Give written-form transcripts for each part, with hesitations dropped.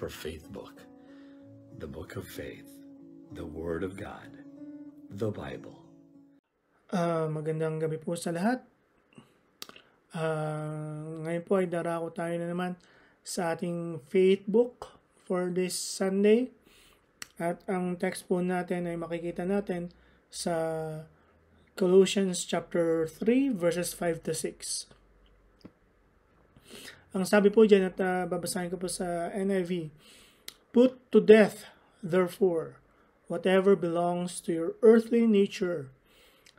for Faith book, the book of faith, the Word of God, the Bible. Magandang gabi po sa lahat. Ngayon po ay darako tayo na naman sa ating faith book for this Sunday. At ang text po natin ay makikita natin sa Colossians chapter 3 verses 5 to 6. Ang sabi po dyan at babasahin ko po sa NIV, "Put to death, therefore, whatever belongs to your earthly nature,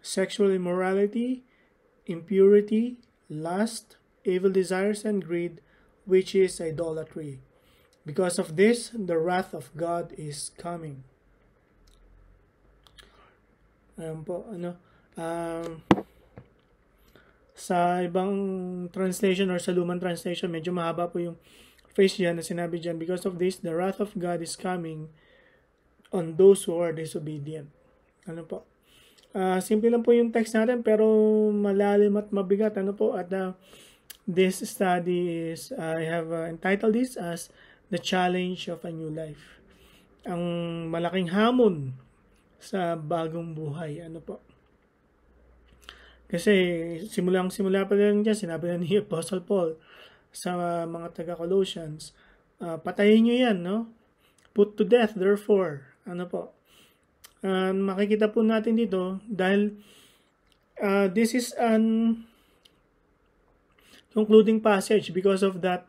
sexual immorality, impurity, lust, evil desires, and greed, which is idolatry. Because of this, the wrath of God is coming." Ayan po, sa ibang translation or sa lumang translation, medyo mahaba po yung phrase dyan na sinabi dyan, "Because of this, the wrath of God is coming on those who are disobedient." Ano po? Simple lang po yung text natin pero malalim at mabigat. Ano po? At this study is, I have entitled this as The Challenge of a New Life. Ang malaking hamon sa bagong buhay. Ano po? Kasi simula pa lang dyan, sinabi na ni Apostle Paul sa mga taga-Colossians, patayin nyo yan, no? Put to death, therefore. Ano po? Makikita po natin dito, dahil this is an concluding passage because of that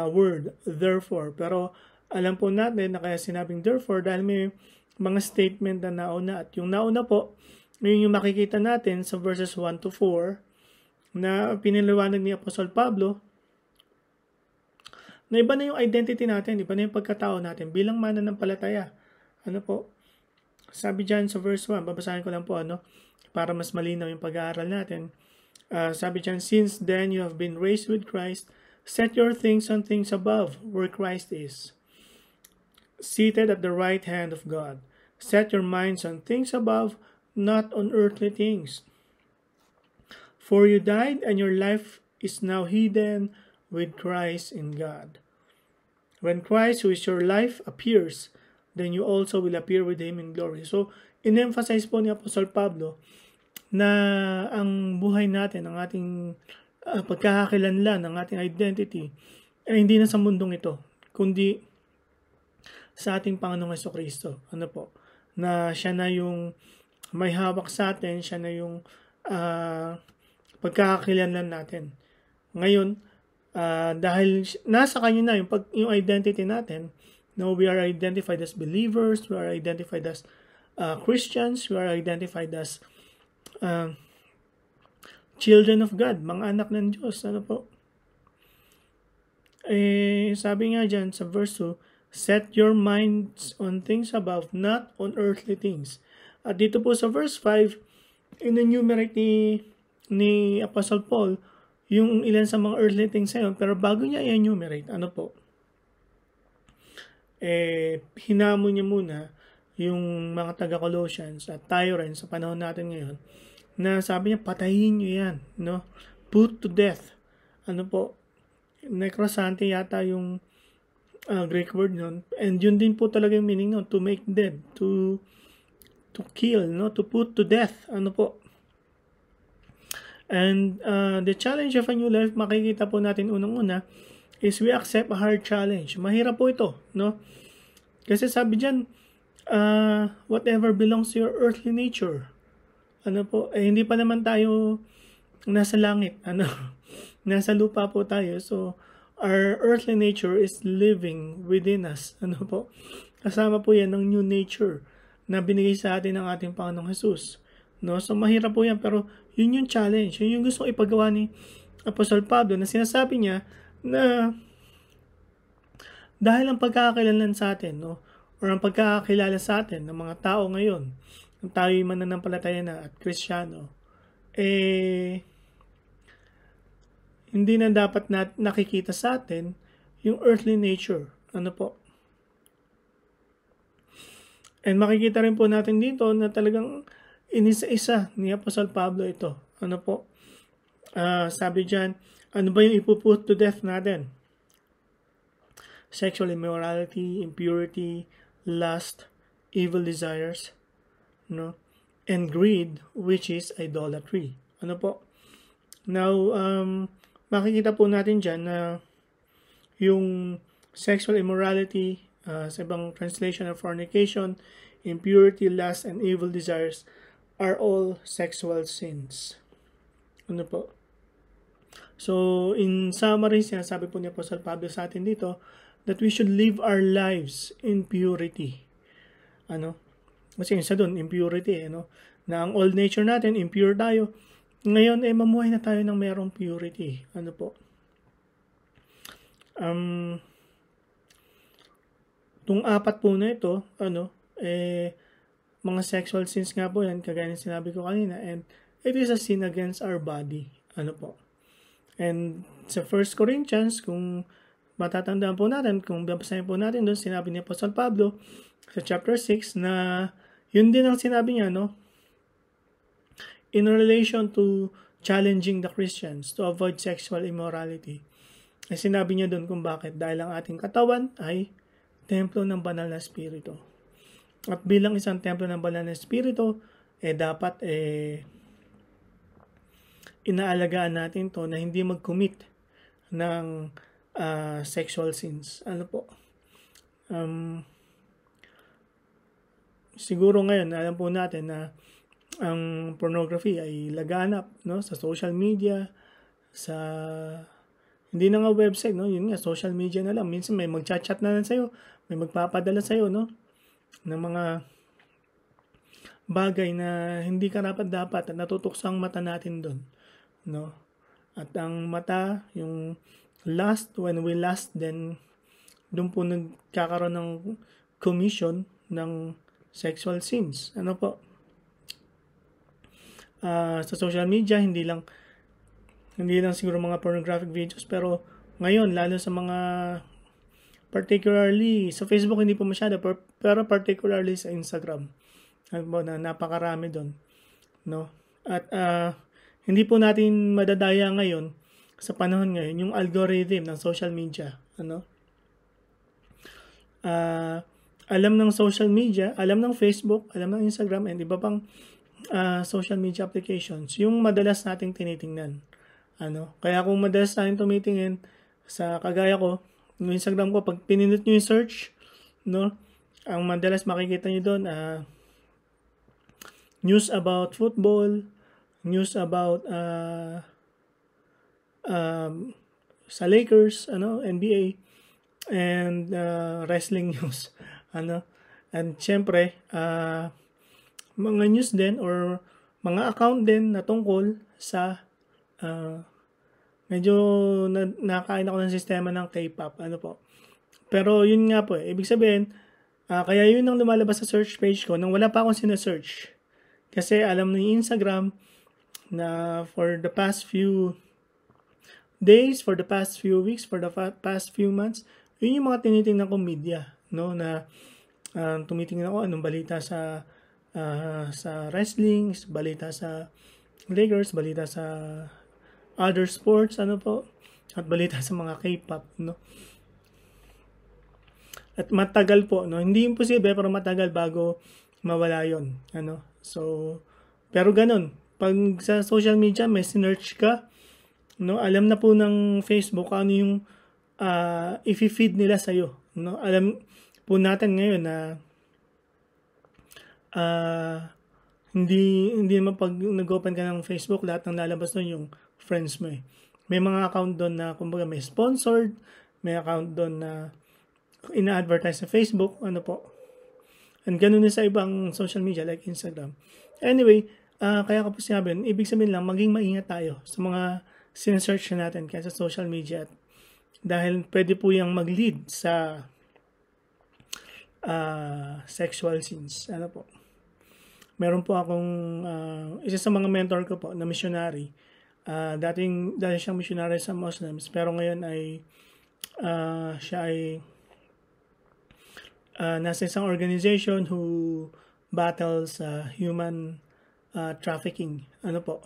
word, therefore. Pero alam po natin na kaya sinabing therefore dahil may mga statement na nauna. At yung nauna po, yun yung makikita natin sa verses 1 to 4 na piniliwanag ni Apostle Pablo na iba na yung identity natin, iba na yung pagkatao natin bilang mananampalataya. Ano po? Sabi dyan sa verse 1, babasahin ko lang po para mas malinaw yung pag-aaral natin. Sabi dyan, "Since then you have been raised with Christ, set your things on things above, where Christ is, seated at the right hand of God. Set your minds on things above, not on earthly things. For you died, and your life is now hidden with Christ in God. When Christ, who is your life, appears, then you also will appear with Him in glory." So, in-emphasize po ni Apostle Pablo na ang buhay natin, ang ating pagkakakilanlan, ang ating identity, ay hindi na sa mundong ito, kundi sa ating Panginoong Jesucristo. Ano po? Na siya na yung may hawak sa atin, siya na yung pagkakakilanlan natin. Ngayon, dahil nasa kanya na yung identity natin, no, we are identified as believers, we are identified as Christians, we are identified as children of God, mga anak ng Diyos. Ano po? Sabi nga dyan sa verse 2, "Set your minds on things above, not on earthly things." At dito po sa verse 5, in-enumerate ni Apostle Paul yung ilan sa mga earthly things ngayon, pero bago niya i-enumerate, ano po? Hinamon niya muna yung mga taga-Colossians at tayo rin sa panahon natin ngayon, na sabi niya, patayin niyo yan, no? Put to death. Ano po? Necrosante yata yung Greek word nun. And yun din po talaga yung meaning nun, to make dead, to kill, no? To put to death. Ano po? And the challenge of a new life, makikita po natin unang-una, is we accept a hard challenge. Mahirap po ito, no? Kasi sabi dyan, whatever belongs to your earthly nature. Ano po? Hindi pa naman tayo nasa langit. Nasa lupa po tayo. So, our earthly nature is living within us. Ano po? Kasama po yan ng new nature na binigay sa atin ng ating Panginoong Jesus. No? So, mahirap po yan. Pero, yun yung challenge. Yun yung gusto ipagawa ni Apostle Pablo na sinasabi niya na dahil ang pagkakakilanlan sa atin, no? Or ang pagkakakilala sa atin ng mga tao ngayon, ang tayo'y mananampalataya na at Kristiyano, hindi na dapat nakikita sa atin yung earthly nature. Ano po? And makikita rin po natin dito na talagang inisa-isa ni Apostle Pablo ito. Ano po? Sabi dyan, ano ba yung ipuput to death natin? sexual immorality, impurity, lust, evil desires, no? And greed, which is idolatry. Ano po? Now, makikita po natin dyan na yung sexual immorality, sa ibang translation of fornication, impurity, lust, and evil desires are all sexual sins. Ano po? So, in summary, sinasabi po ni Apostle Pablo sa atin dito that we should live our lives in purity. Ano? Kasi isa doon, impurity, ano? Na ang old nature natin, impure tayo. Ngayon, mamuhay na tayo ng merong purity. Ano po? Itong apat po na ito, mga sexual sins nga po yan, kagaya ng sinabi ko kanina, and it is a sin against our body. Ano po? And sa 1 Corinthians, kung matatandaan po natin, kung babasahin po natin doon, sinabi ni Apostle Pablo sa chapter 6 na yun din ang sinabi niya, no? In relation to challenging the Christians to avoid sexual immorality. Ay sinabi niya doon kung bakit. Dahil ang ating katawan ay templo ng banal na espiritu. At bilang isang templo ng banal na espiritu, dapat inaalagaan natin to na hindi mag-commit ng sexual sins. Ano po? Siguro ngayon, alam po natin na ang pornography ay laganap, no, sa social media, sa hindi na nga website, no, yun nga, social media na lang. Minsan may mag-chat na lang sa'yo, may magpapadala sa'yo, no, ng mga bagay na hindi karapat-dapat at natutukso ang mata natin doon, no. At ang mata, yung lust, when we lust, then doon po nagkakaroon ng commission ng sexual sins. Ano po? Sa social media, hindi lang siguro mga pornographic videos, pero ngayon, lalo sa mga particularly, sa Facebook hindi po masyado, pero particularly sa Instagram, na napakarami doon, no? At hindi po natin madadaya ngayon, sa panahon ngayon, yung algorithm ng social media, ano? Alam ng social media, alam ng Facebook, alam ng Instagram, and iba pang social media applications, yung madalas nating tinitingnan. Ano? Kaya kung madalas natin tumitingin sa kagaya ko, yung Instagram ko, pag pinindot nyo yung search, no, ang madalas makikita nyo doon, news about football, news about sa Lakers, ano, NBA, and wrestling news, ano. And syempre, mga news din or mga account din na tungkol sa medyo nakain ako ng sistema ng K-pop, ano po. Pero yun nga po, ibig sabihin, kaya yun ang lumalabas sa search page ko nang wala pa akong sinesearch. Kasi alam ni Instagram na for the past few days, for the past few weeks, for the past few months, yun yung mga tinitingnan kong media, no, na tumitingnan ako anong balita sa wrestling, balita sa Lakers, balita sa other sports, ano po, at balita sa mga K-pop, no. At matagal po, no, hindi imposible pero matagal bago mawala yon, ano. So, pero ganun, pag sa social media may sinearch ka, no, alam na po ng Facebook ano yung i-feed nila sa'yo, no. Alam po natin ngayon na hindi naman pag nag-open ka ng Facebook, lahat ng lalabas doon yung friends mo eh. May mga account doon na kumbaga may sponsored, may account doon na ina-advertise sa Facebook, ano po. And ganun din sa ibang social media like Instagram. Anyway, kaya ko po sinabi, ibig sabihin lang, maging maingat tayo sa mga sinesearch natin kaya sa social media. Dahil pwede po yung mag-lead sa sexual sins. Ano po. Meron po akong isa sa mga mentor ko po na missionary. Dati siyang missionary sa Muslims, pero ngayon ay siya ay nasa isang organization who battles human trafficking. Ano po.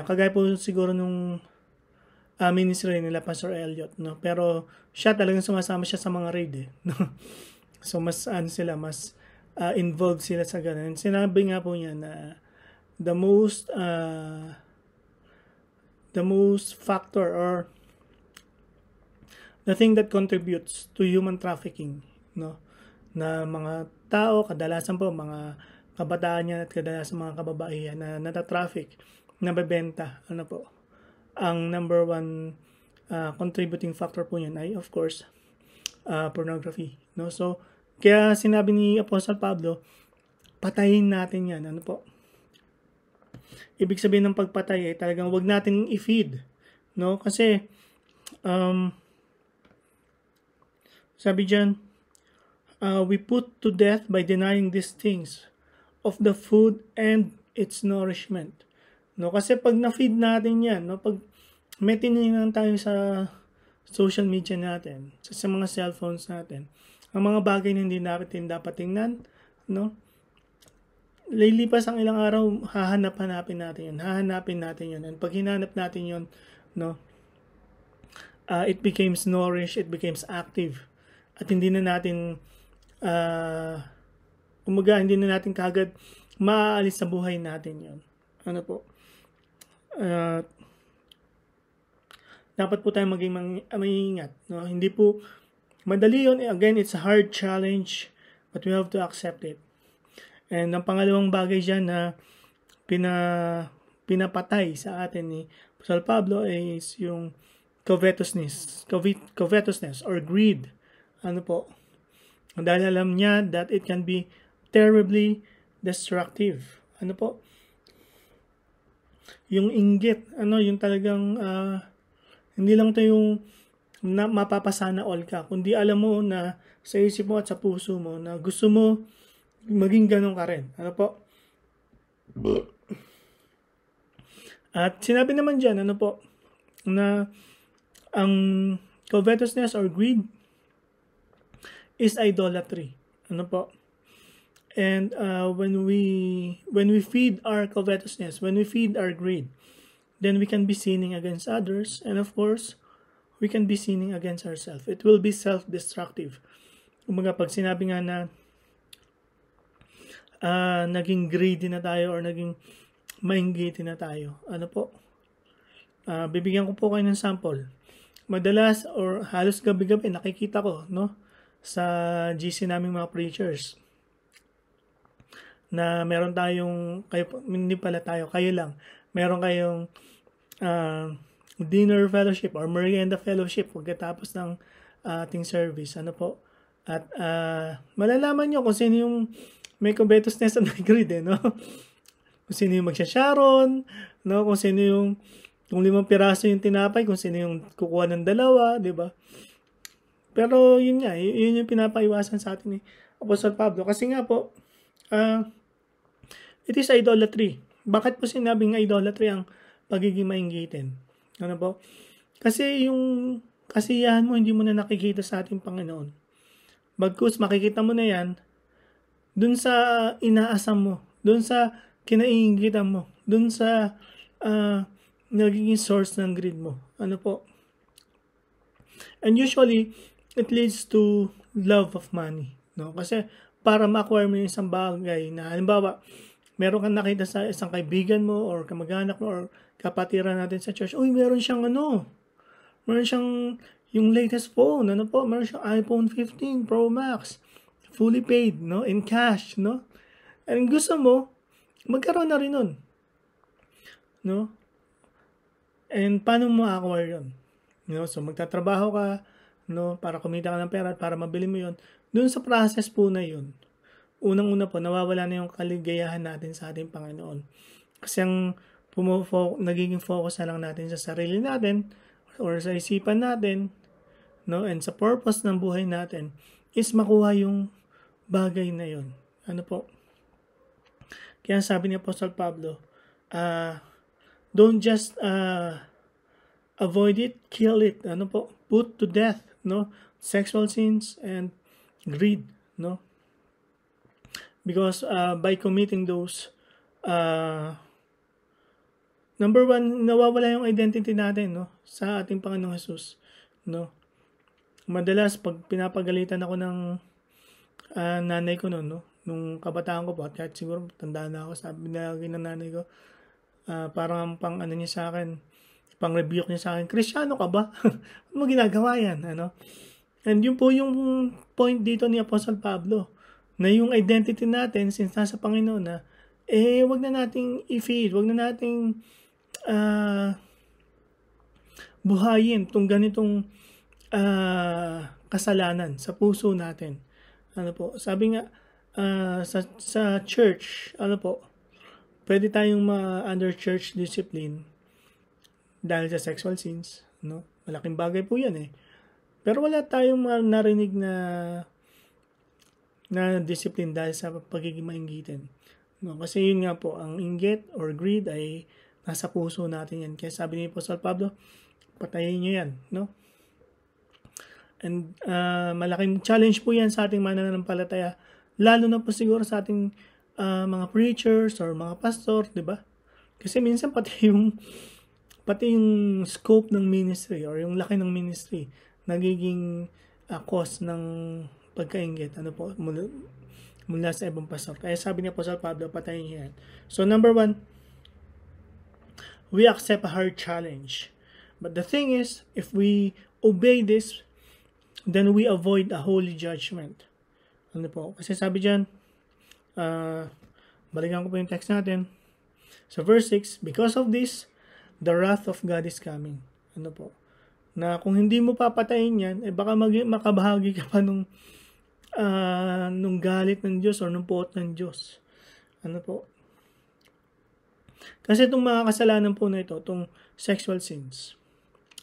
Kagaya po siguro nung ministry nila Pastor Elliot, no? Pero siya talagang sumasama siya sa mga raid, no? So mas mas involved sila sa ganun. Sinabi nga po niya na the most factor or the thing that contributes to human trafficking, no, na mga tao, kadalasan po mga kabataan yan at kadalasan mga kababaihan na nata-traffic, nabebenta, ano po, ang number one contributing factor po yan ay of course pornography, no. So kaya sinabi ni Apostle Pablo, patayin natin yan, ano po. Ibig sabihin ng pagpatay ay talagang wag natin i-feed, no, kasi sabi diyan, we put to death by denying these things of the food and its nourishment, no, kasi pag na-feed natin yan, no, pag may tinignan tayo sa social media natin, sa mga cellphones natin, ang mga bagay na hindi natin dapat tingnan, no, lilipas ang ilang araw, hahanapin natin yun, and pag hinanap natin yun, no, it becomes nourished, it becomes active, at hindi na natin hindi na natin kagad maaalis sa buhay natin yun, ano po. Dapat po tayo maging maingat, no, hindi po madali yun. Again, it's a hard challenge, but we have to accept it. And ang pangalawang bagay dyan na pinapatay sa atin ni Apostle Pablo is yung covetousness or greed. Ano po? Dahil alam niya that it can be terribly destructive. Ano po? Yung inggit, yung talagang hindi lang ito yung na mapapasana all ka, kundi alam mo na sa isip mo at sa puso mo na gusto mo maging ganun ka rin. Ano po? At sinabi naman dyan, ano po, na ang covetousness or greed is idolatry. Ano po? And when we feed our covetousness, when we feed our greed, then we can be sinning against others, and of course, we can be sinning against ourselves. It will be self-destructive. Kumbaga, pag sinabi nga na naging greedy na tayo or naging mainggitin na tayo, ano po? Bibigyan ko po kayo ng sample. Madalas or halos gabi-gabi nakikita ko, no, sa GC naming mga preachers na meron tayong, kayo lang, meron kayong dinner fellowship or merienda fellowship pagkatapos ng ating service, ano po. At malalaman nyo kung sino yung may covetousness at may greed, no? Kung sino yung magsasharon, no? Kung 5 piraso yung tinapay, kung sino yung kukuha ng 2, di ba? Pero yun nga, yun yung pinapaiwasan sa atin ni Apostle Pablo. Kasi nga po, it is idolatry. Bakit po sinabing idolatry ang pagiging mainggitin? Ano po? Kasi yung kasiyahan mo, hindi mo na nakikita sa ating Panginoon. Bagkus, makikita mo na yan dun sa inaasam mo, dun sa kinaiingitan mo, dun sa nagiging source ng greed mo. Ano po? And usually, it leads to love of money. No? Kasi para ma-acquire mo yung isang bagay na, halimbawa, meron kang nakita sa isang kaibigan mo or kamag-anak mo or kapatiran natin sa church, uy, meron siyang yung latest phone, ano po, meron siyang iPhone 15 Pro Max, fully paid, no, in cash, no, and gusto mo, magkaroon na rin nun, no, and paano mo acquire yun, no, so magtatrabaho ka, no, para kumita ka ng pera, para mabili mo yun, dun sa process po na yun, unang-una po, nawawala na yung kaligayahan natin sa ating Panginoon, kasi ang nagiging focus na lang natin sa sarili natin or sa isipan natin, no, and sa purpose ng buhay natin is makuha yung bagay na yun. Ano po? Kaya sabi ni Apostle Pablo, don't just avoid it, kill it. Ano po? Put to death, no, sexual sins and greed, no, because by committing those number one, nawawala yung identity natin, no? Sa ating Panginoong Jesus, no? Madalas, pag pinapagalitan ako ng nanay ko noon, no? Nung kabataan ko po, at kahit siguro tanda na ako, sabi na ng nanay ko, parang pang ano niya sa akin, pang rebuke niya sa akin, Kristyano ka ba? Ano mo ginagawa yan? Ano? And yun po yung point dito ni Apostle Pablo, na yung identity natin, since nasa Panginoon na, wag na nating i-feed, wag na nating buhayin itong ganitong kasalanan sa puso natin. Ano po, sabi nga, sa church, ano po, pwede tayong under church discipline dahil sa sexual sins, no? Malaking bagay po yan Pero wala tayong narinig na discipline dahil sa pagiging mainggitin. No? Kasi yun nga po, ang inggit or greed ay nasa puso natin yan. Kaya sabi ni Apostle Pablo, patayin nyo yan. No? And malaking challenge po yan sa ating mananampalataya. Lalo na po siguro sa ating mga preachers or mga pastor, di ba? Kasi minsan pati yung scope ng ministry or yung laki ng ministry nagiging cause ng pagkainggit. Ano po? Mula sa ibang pastor. Kaya sabi ni Apostle Pablo, patayin niya yan. So number one, we accept a hard challenge. But the thing is, if we obey this, then we avoid a holy judgment. Ano po? Kasi sabi dyan, balikan ko po yung text natin. So verse 6, because of this, the wrath of God is coming. Ano po? Na kung hindi mo papatayin yan, baka makabahagi ka pa nung galit ng Diyos or nung puot ng Diyos. Ano po? Kasi itong mga kasalanan po na ito, itong sexual sins,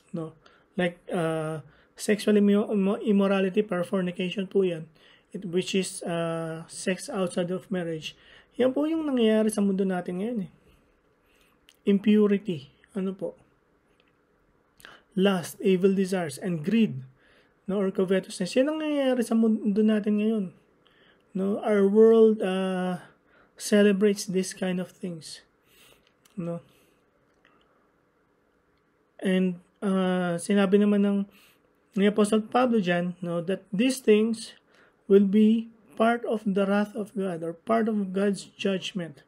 no? Like, sexual immorality, per fornication po yan, which is sex outside of marriage. Yan po yung nangyayari sa mundo natin ngayon Impurity, ano po? Lust, evil desires, and greed, no, or covetousness. Yan ang nangyayari sa mundo natin ngayon. No, our world celebrates this kind of things. No. And sinabi naman ni Apostle Pablo dyan, no, that these things will be part of the wrath of God or part of God's judgment.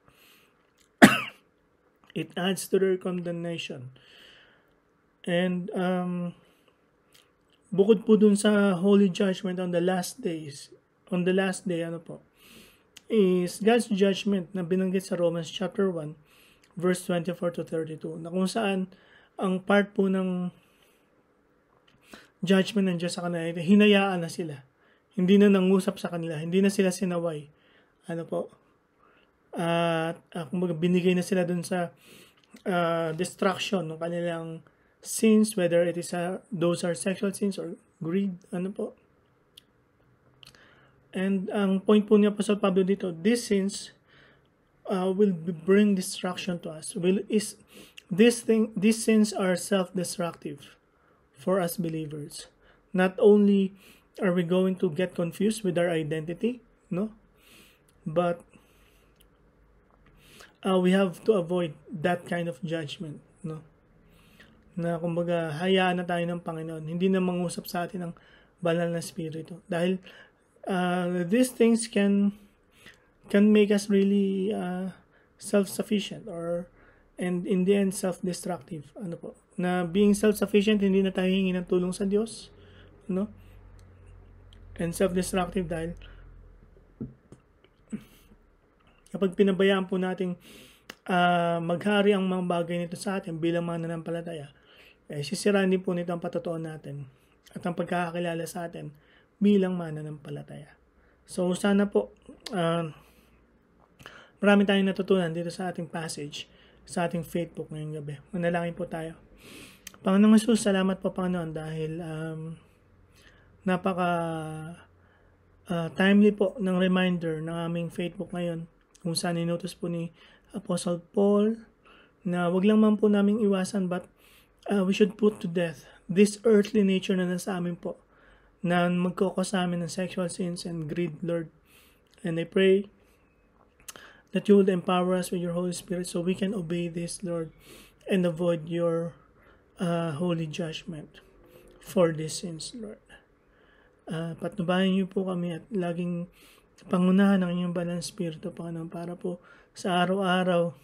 It adds to their condemnation. And bukod po dun sa holy judgment on the last days, on the last day, ano po, is God's judgment na binanggit sa Romans chapter 1, verse 24 to 32, na kung saan ang part po ng judgment ng Diyos sa kanila, hinayaan na sila. Hindi na nangusap sa kanila, hindi na sila sinaway. Ano po? Kumbaga binigay na sila dun sa destruction ng kanilang sins, whether it is those are sexual sins or greed, ano po. And ang point po ni Apostle Pablo dito, these sins will bring destruction to us. These sins are self-destructive for us believers. Not only are we going to get confused with our identity, no, but we have to avoid that kind of judgment, no. Na kumbaga hayaan na tayo ng Panginoon, hindi na mangusap sa atin ng banal na spirito, dahil these things can make us really self-sufficient and in the end self-destructive. Ano po, na being self-sufficient, hindi na tayo hingi ng tulong sa Diyos, no, and self-destructive dahil kapag pinabayaan po nating maghari ang mga bagay nito sa atin bilang mga nanampalataya, sisiraan din po nito ang patotoo natin at ang pagkakakilala sa atin bilang mananampalataya. So, sana po marami tayong natutunan dito sa ating passage, sa ating faith book ngayong gabi. Manalangin po tayo. Panginoong Jesus, salamat po Panginoon dahil napaka timely po ng reminder ng aming faith book ngayon, kung saan inutos po ni Apostle Paul na wag lang man po namin iwasan, but we should put to death this earthly nature na nasa amin po, na magkukos sa amin ng sexual sins and greed, Lord. And I pray that you would empower us with your Holy Spirit so we can obey this, Lord, and avoid your holy judgment for these sins, Lord. Patnubayan niyo po kami at laging pangunahan ng inyong banal na Espiritu, Panginoon, para po sa araw-araw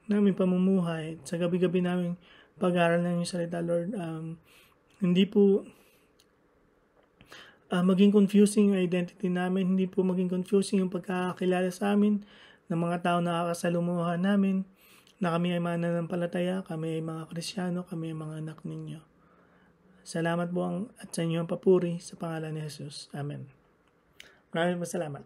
namin pamumuhay, sa gabi-gabi namin pag-aaral ng inyong salita, Lord, hindi po maging confusing yung identity namin, hindi po maging confusing yung pagkakakilala sa amin ng mga tao na nakakasalumuhan namin, na kami ay mananampalataya, kami ay mga Kristyano, kami ay mga anak ninyo. Salamat po at sa inyo ang papuri sa pangalan ni Jesus. Amen. Maraming salamat.